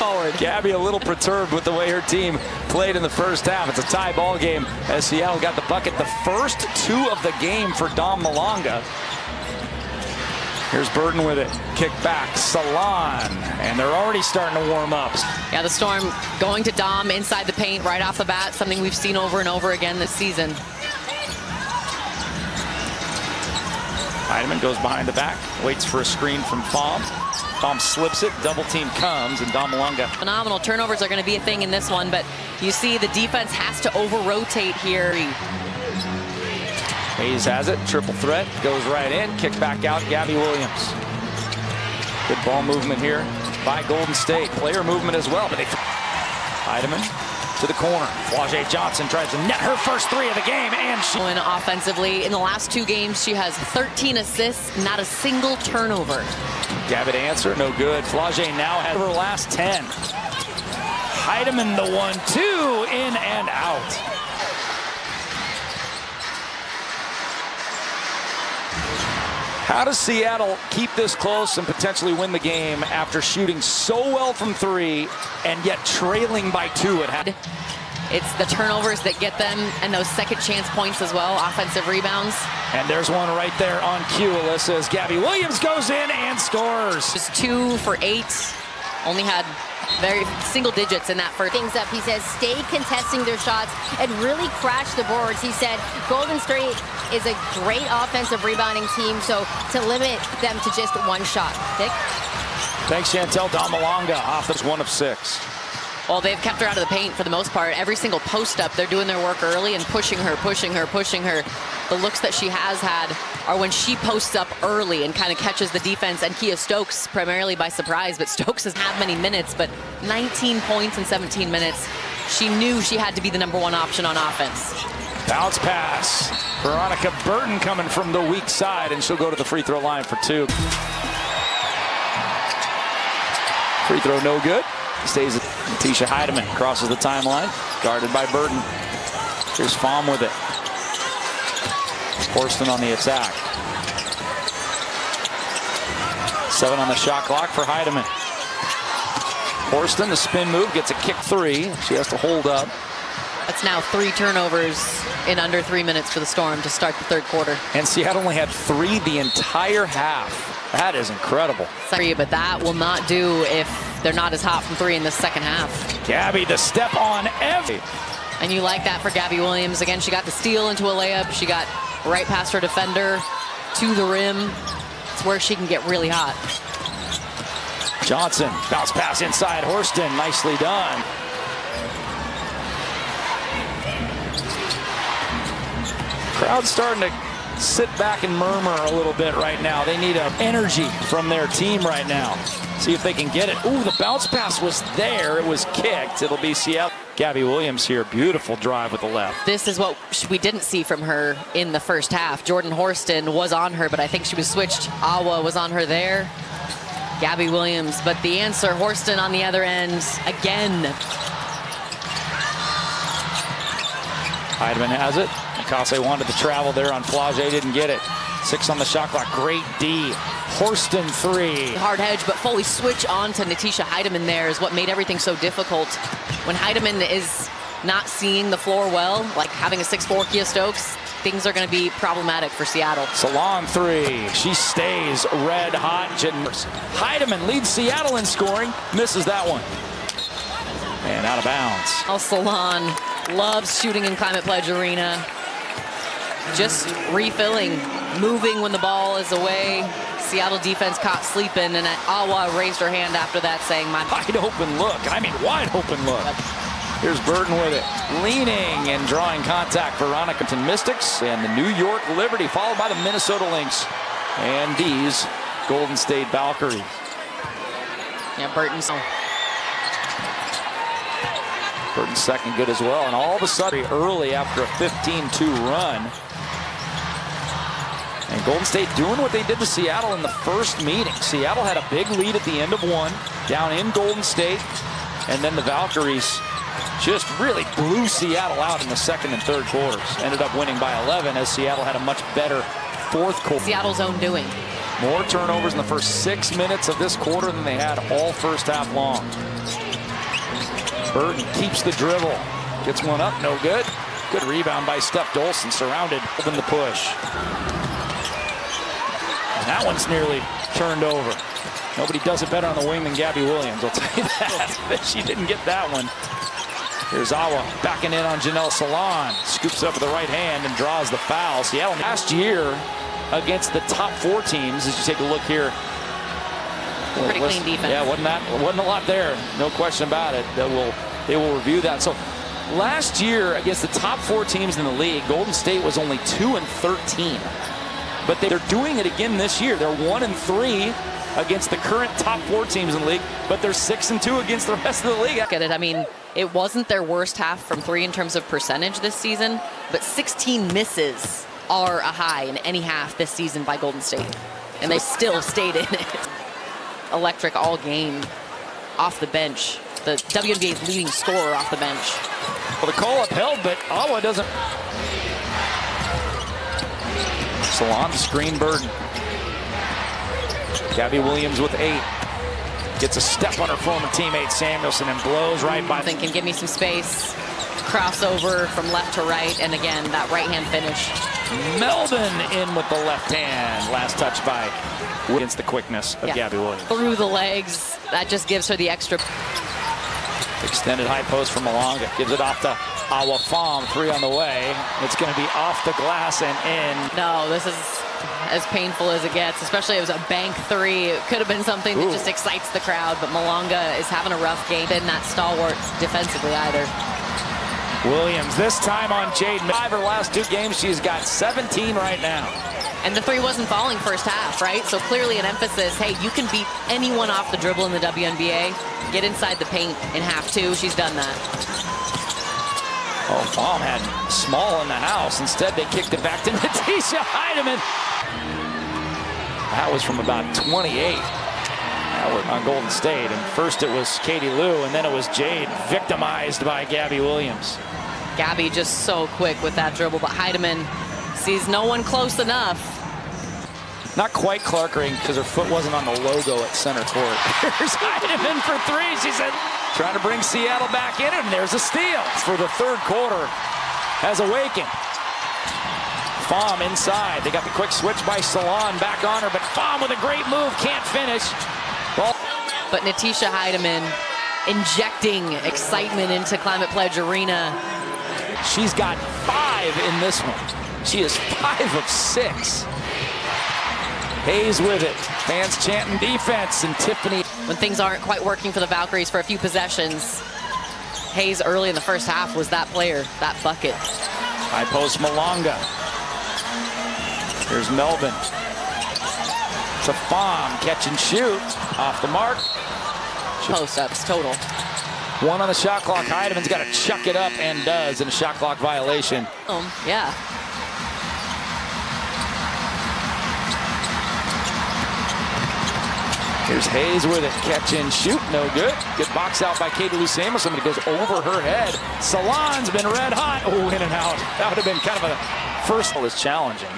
forward. Gabby a little perturbed with the way her team played in the first half. It's a tie ball game as Seattle got the bucket. The first two of the game for Dom Malonga. Here's Burton with it. Kick back. Salon. And they're already starting to warm up. Yeah, the Storm going to Dom inside the paint right off the bat. Something we've seen over and over again this season. Heidemann goes behind the back. Waits for a screen from Fom. Fom slips it. Double team comes. And Dom Malonga. Phenomenal. Turnovers are going to be a thing in this one. But you see the defense has to over-rotate here. Hayes has it, triple threat, goes right in, kick back out, Gabby Williams. Good ball movement here by Golden State. Player movement as well, but they... Heidemann to the corner. Flau'jae Johnson tries to net her first three of the game, and she... Offensively, in the last two games, she has 13 assists, not a single turnover. Gabby to answer, no good. Flau'jae now has her last 10. Heidemann the 1-2, in and out. How does Seattle keep this close and potentially win the game after shooting so well from three and yet trailing by 2 at half? It's the turnovers that get them and those second chance points as well, offensive rebounds. And there's one right there on cue, Alyssa, as Gabby Williams goes in and scores. Just 2 for 8, only had very single digits in that first. Things up, he says, stay contesting their shots and really crash the boards. He said Golden State is a great offensive rebounding team, so to limit them to just one shot. Dick? Thanks, Chantel. Dom Malonga off this 1 of 6. Well, they've kept her out of the paint for the most part. Every single post up, they're doing their work early and pushing her. The looks that she has had are when she posts up early and kind of catches the defense and Kia Stokes primarily by surprise, but Stokes doesn't have many minutes, but 19 points in 17 minutes. She knew she had to be the #1 option on offense. Bounce pass. Veronica Burton coming from the weak side, and she'll go to the free throw line for 2. Free throw no good. Stays at Natisha Heidemann, crosses the timeline, guarded by Burton. Here's Fom with it. Horston on the attack. 7 on the shot clock for Heidemann. Horston, the spin move, gets a kick 3. She has to hold up. That's now 3 turnovers in under 3 minutes for the Storm to start the third quarter. And Seattle only had 3 the entire half. That is incredible. But that will not do if they're not as hot from 3 in the second half. Gabby, the step on every. And you like that for Gabby Williams. Again, she got the steal into a layup. She got right past her defender to the rim. It's where she can get really hot. Johnson, bounce pass inside. Horston, nicely done. Crowd's starting to sit back and murmur a little bit right now. They need energy from their team right now. See if they can get it. Ooh, the bounce pass was there. It was kicked. It'll be Seattle. Gabby Williams here. Beautiful drive with the left. This is what we didn't see from her in the first half. Jordan Horston was on her, but I think she was switched. Awa was on her there. Gabby Williams, but the answer, Horston on the other end again. Heidemann has it. Akase wanted to travel there on Flau'jae, didn't get it. 6 on the shot clock, great D. Horston 3. Hard hedge, but fully switch on to Natisha Heidemann there is what made everything so difficult. When Heidemann is not seeing the floor well, like having a 6'4" Kia Stokes, things are going to be problematic for Seattle. Salon 3. She stays red hot. Heidemann leads Seattle in scoring, misses that one. And out of bounds. Al Salon loves shooting in Climate Pledge Arena. Just refilling, moving when the ball is away. Seattle defense caught sleeping, and Awa raised her hand after that saying, "My wide open look." I mean, wide open look. Here's Burton with it. Leaning and drawing contact. Veronica Mystics and the New York Liberty, followed by the Minnesota Lynx and these Golden State Valkyries. Yeah, Burton's second good as well. And all of a sudden, early after a 15-2 run. And Golden State doing what they did to Seattle in the first meeting. Seattle had a big lead at the end of 1 down in Golden State. And then the Valkyries just really blew Seattle out in the second and third quarters. Ended up winning by 11 as Seattle had a much better fourth quarter. Seattle's own doing. More turnovers in the first 6 minutes of this quarter than they had all first half long. Burton keeps the dribble. Gets one up, no good. Good rebound by Steph Dolson, surrounded in the push. And that one's nearly turned over. Nobody does it better on the wing than Gabby Williams, I'll tell you that. She didn't get that one. Here's Awa backing in on Janelle Salon. Scoops up with the right hand and draws the foul. Seattle last year against the top 4 teams, as you take a look here. Pretty clean defense. Yeah, wasn't a lot there. No question about it. They will review that. So last year against the top 4 teams in the league, Golden State was only 2-13. But they're doing it again this year. They're 1-3 against the current top 4 teams in the league, but they're 6-2 against the rest of the league. Get it? I mean, it wasn't their worst half from 3 in terms of percentage this season, but 16 misses are a high in any half this season by Golden State, and they still stayed in it. Electric all game off the bench. The WNBA's leading scorer off the bench. Well, the call upheld, but Awa doesn't. Salon screen Burton. Gabby Williams with 8. Gets a step on her former teammate Samuelson and blows right by. Thinking, give me some space. Crossover from left to right, and again, that right-hand finish. Melvin in with the left hand. Last touch by against the quickness of Gabby Williams. Through the legs. That just gives her the extra. Extended high post from Malonga. Gives it off to Awa Pham. 3 on the way. It's going to be off the glass and in. No, this is as painful as it gets, especially it was a bank 3. It could have been something that just excites the crowd, but Malonga is having a rough game. Been that stalwart defensively either. Williams this time on Jaden. 5 her last 2 games. She's got 17 right now. And the 3 wasn't falling first half, right? So clearly an emphasis, hey, you can beat anyone off the dribble in the WNBA. Get inside the paint in half 2. She's done that. Oh, Pham had Small in the house. Instead, they kicked it back to Natisha Heidemann. That was from about 28. That was on Golden State. And first it was Katie Lou, and then it was Jade, victimized by Gabby Williams. Gabby just so quick with that dribble, but Heidemann sees no one close enough. Not quite Clarkering because her foot wasn't on the logo at center court. Here's Heidemann for 3. She said, trying to bring Seattle back in, and there's a steal for the 3rd quarter. Has awakened. Pham inside. They got the quick switch by Salon back on her, but Pham with a great move, can't finish. Ball. But Natisha Heidemann injecting excitement into Climate Pledge Arena. She's got 5 in this one. She is 5 of 6. Hayes with it. Fans chanting defense, and Tiffany. When things aren't quite working for the Valkyries for a few possessions, Hayes early in the first half was that player, that bucket. High post Malonga. Here's Melvin. To Pham, catch and shoot. Off the mark. Post-ups total. 1 on the shot clock. Heidemann's got to chuck it up, and does, in a shot clock violation. Yeah. Here's Hayes with it. Catch and shoot. No good. Good box out by Katie Lou Samuelson, but it goes over her head. Salon's been red hot. Oh, in and out. That would have been kind of a first. Was challenging.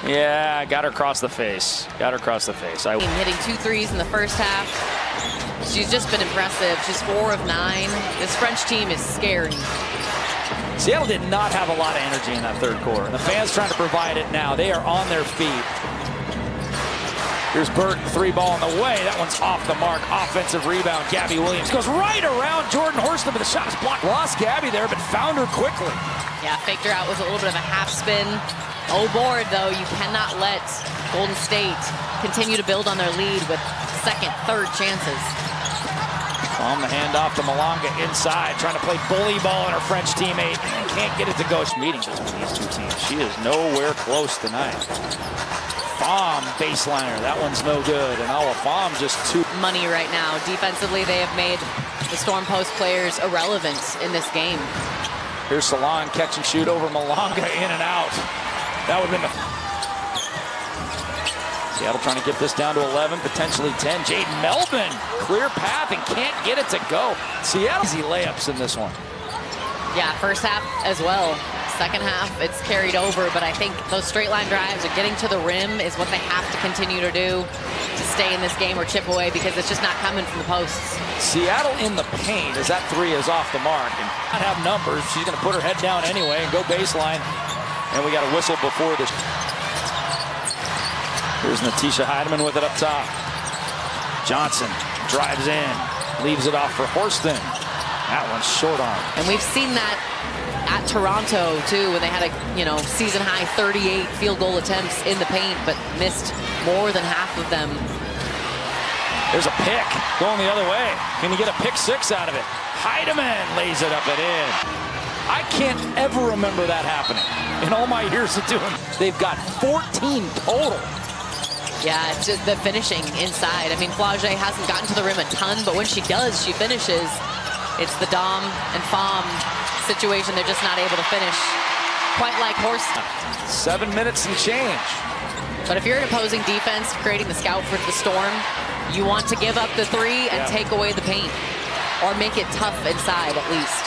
Yeah, got her across the face. Got her across the face. Hitting 2 threes in the first half. She's just been impressive. She's 4 of 9. This French team is scary. Seattle did not have a lot of energy in that 3rd quarter. And the fans trying to provide it now. They are on their feet. Here's Burton, 3 ball on the way. That one's off the mark. Offensive rebound. Gabby Williams goes right around Jordan Horston, but the shot is blocked. Lost Gabby there, but found her quickly. Yeah, faked her out with a little bit of a half spin. Oh, board, though. You cannot let Golden State continue to build on their lead with 2nd, 3rd chances. On the handoff to Malonga inside, trying to play bully ball on her French teammate. Can't get it to go. Meeting between these 2 teams. She is nowhere close tonight. Pham baseliner. That one's no good. And Awa Pham just 2. Money right now. Defensively, they have made the Storm Post players irrelevant in this game. Here's Salon, catch and shoot over Malonga, in and out. That would have been the. Seattle trying to get this down to 11, potentially 10. Jaden Melvin, clear path and can't get it to go. Seattle easy layups in this one. Yeah, first half as well. second half, it's carried over, but I think those straight line drives or getting to the rim is what they have to continue to do to stay in this game or chip away, because it's just not coming from the posts. Seattle in the paint as that three is off the mark and not have numbers. She's going to put her head down anyway and go baseline. And we got a whistle before this. Here's Natisha Heidemann with it up top. Johnson drives in, leaves it off for Horston. That one's short arm. And we've seen that at Toronto too, when they had a season high 38 field goal attempts in the paint, but missed more than half of them. There's a pick going the other way. Can you get a pick six out of it? Heidemann lays it up and in. I can't ever remember that happening in all my years of doing. They've got 14 total. Yeah, it's just the finishing inside. I mean, Flau'jae hasn't gotten to the rim a ton, but when she does, she finishes. It's the Dom and Fom situation. They're just not able to finish quite like Horston. 7 minutes and change. But if you're an opposing defense creating the scout for the Storm, you want to give up the three and take away the paint, or make it tough inside at least.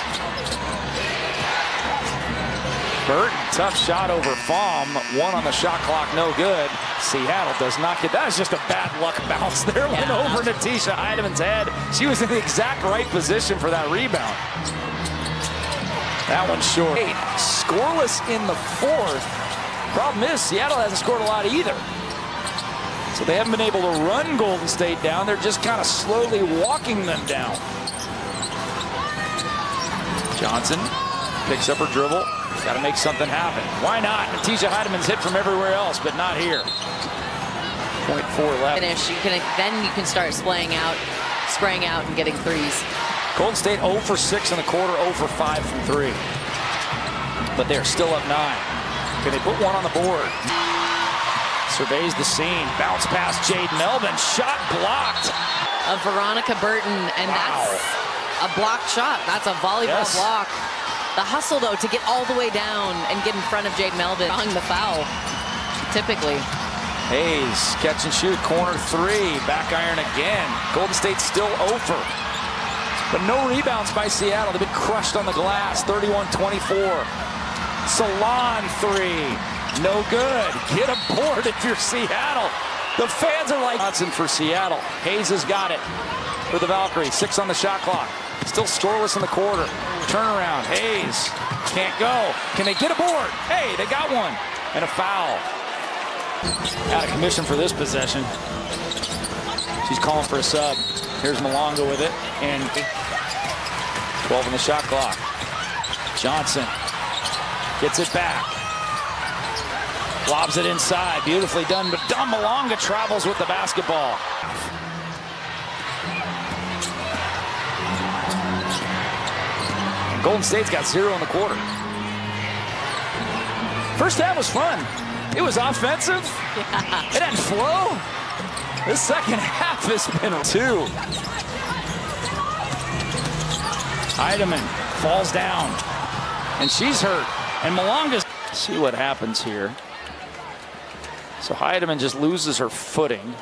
Burton, tough shot over Fom. One on the shot clock, no good. Seattle does not get, that is just a bad luck bounce there. Went over Natisha Heidemann's head. She was in the exact right position for that rebound. That one's short. Scoreless in the fourth. Problem is, Seattle hasn't scored a lot either. So they haven't been able to run Golden State down. They're just kind of slowly walking them down. Johnson picks up her dribble. Got to make something happen. Why not? Natisha Heidemann's hit from everywhere else, but not here. 0.4 left. Finish. Then you can start spraying out and getting threes. Golden State 0 for 6 in the quarter, 0 for 5 from 3. But they're still up 9. Can they put one on the board? Surveys the scene. Bounce past Jade Melvin. Shot blocked. Of Veronica Burton, and that's a blocked shot. That's a volleyball block. The hustle, though, to get all the way down and get in front of Jade Melvin, drawing the foul, typically. Hayes, catch and shoot, corner three, back iron again. Golden State still over. But no rebounds by Seattle. They've been crushed on the glass, 31-24. Salon three, no good. Get a board if you're Seattle. The fans are like Johnson for Seattle. Hayes has got it for the Valkyries. 6 on the shot clock. Still scoreless in the quarter. Turnaround. Hayes can't go. Can they get a board? Hey, they got one. And a foul. Out of commission for this possession. She's calling for a sub. Here's Malonga with it. And 12 on the shot clock. Johnson gets it back. Lobs it inside. Beautifully done. But Dom Malonga travels with the basketball. Golden State's got 0 in the quarter. First half was fun. It was offensive. It had flow. The second half has been 2. Heidemann falls down. And she's hurt. And Malonga's... See what happens here. So Heidemann just loses her footing.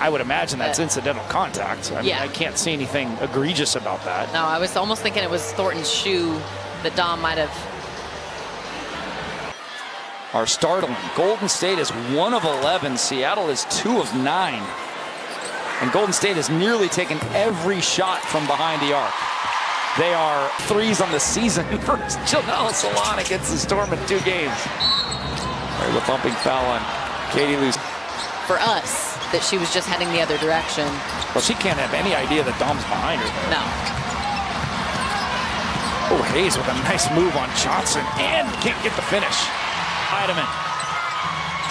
I would imagine that's incidental contact. I mean, I can't see anything egregious about that. No, I was almost thinking it was Thornton's shoe that Dom might have. Are startling. Golden State is 1 of 11. Seattle is 2 of 9. And Golden State has nearly taken every shot from behind the arc. They are 3s on the season for Janelle Salon against the Storm in 2 games. There's a bumping foul on Katie Lou. For us, that she was just heading the other direction. Well, she can't have any idea that Dom's behind her. No. Oh, Hayes with a nice move on Johnson and can't get the finish. Heidemann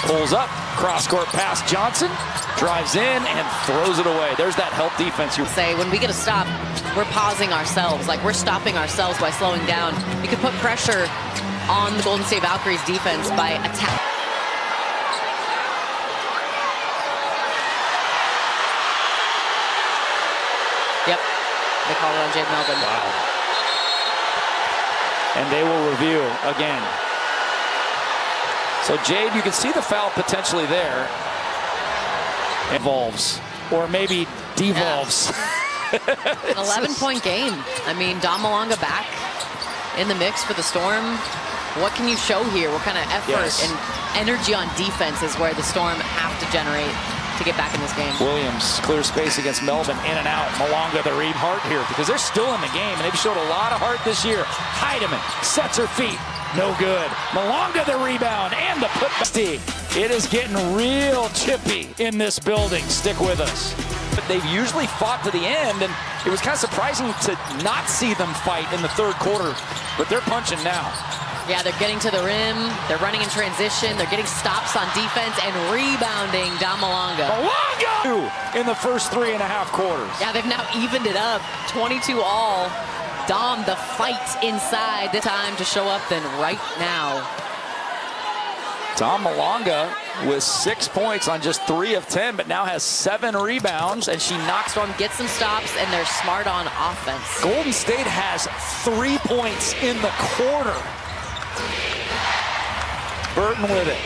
pulls up, cross-court pass Johnson, drives in and throws it away. There's that help defense. You say when we get a stop, we're pausing ourselves, like we're stopping ourselves by slowing down. You can put pressure on the Golden State Valkyries defense by attack. Yep, they call it on Jade Melvin. Wow. And they will review again. So Jade, you can see the foul potentially there. Involves, or maybe devolves. An 11-point game. I mean, Dom Malonga back in the mix for the Storm. What can you show here? What kind of effort and energy on defense is where the Storm have to generate to get back in this game? Williams, clear space against Melvin, in and out. Malonga, the read heart here, because they're still in the game, and they've showed a lot of heart this year. Heidemann sets her feet. No good. Malonga, the rebound, and the putback. It is getting real chippy in this building. Stick with us. But they've usually fought to the end, and it was kind of surprising to not see them fight in the third quarter, but they're punching now. Yeah, they're getting to the rim. They're running in transition. They're getting stops on defense and rebounding. Dom Malonga. Malonga! In the first 3.5 quarters. Yeah, they've now evened it up. 22 all. Dom, the fight inside. The time to show up then right now. Dom Malonga with 6 points on just 3 of 10, but now has 7 rebounds, and she knocks on. Get some stops, and they're smart on offense. Golden State has 3 points in the quarter. Burton with it.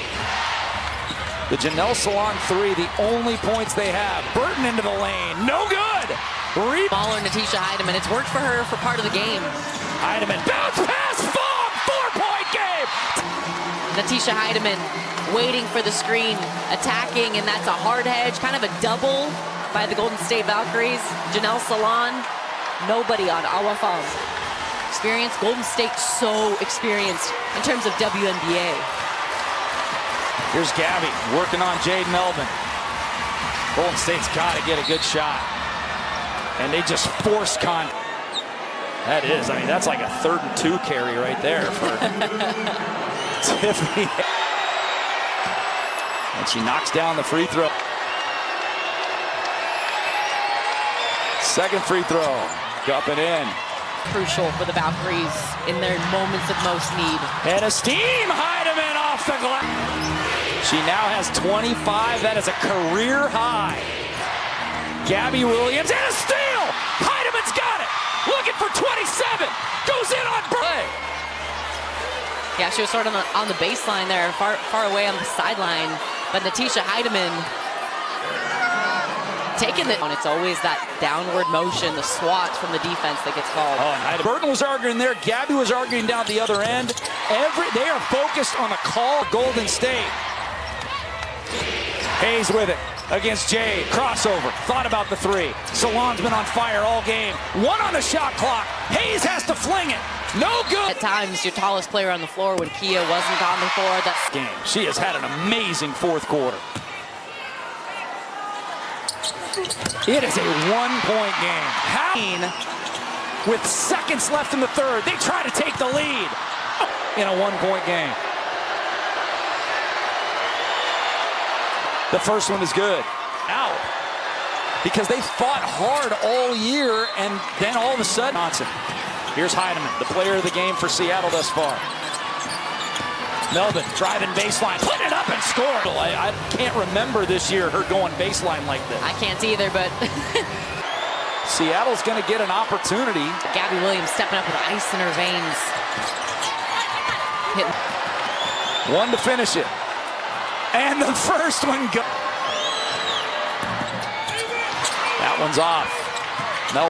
The Janelle Salon 3, the only points they have. Burton into the lane, no good. Smaller Natisha Heidemann, it's worked for her for part of the game. Heidemann, bounce pass, bomb, 4-point game. Natisha Heidemann waiting for the screen, attacking, and that's a hard hedge, kind of a double by the Golden State Valkyries. Janelle Salon, nobody on Awafam. Experience, Golden State so experienced in terms of WNBA. Here's Gabby working on Jade Melvin. Golden State's got to get a good shot. And they just force That is, I mean, that's like a 3rd and 2 carry right there for Tiffany. And she knocks down the free throw. Second free throw, up and in. Crucial for the Valkyries in their moments of most need. And a steam Heidemann off the glass. She now has 25. That is a career high. Gabby Williams and a steal. Heidemann's got it. Looking for 27. Goes in on play. Yeah, she was sort of on the baseline there, far away on the sideline. But Natisha Heidemann taking it. It's always that downward motion, the swat from the defense that gets called. Oh, and Burton was arguing there. Gabby was arguing down the other end. They are focused on the call. Golden State. Hayes with it against Jade. Crossover. Thought about the 3. Salon's been on fire all game. 1 on the shot clock. Hayes has to fling it. No good. At times, your tallest player on the floor when Kia wasn't on the floor. That's game. She has had an amazing 4th quarter. It is a 1-point game. With seconds left in the 3rd, they try to take the lead in a 1-point game. The first one is good. Out. Because they fought hard all year, and then all of a sudden, here's Heidemann, the player of the game for Seattle thus far. Melvin driving baseline, put it up and scored. I can't remember this year her going baseline like this. I can't either, but Seattle's going to get an opportunity. Gabby Williams stepping up with ice in her veins. One to finish it. And the first one goes. That one's off.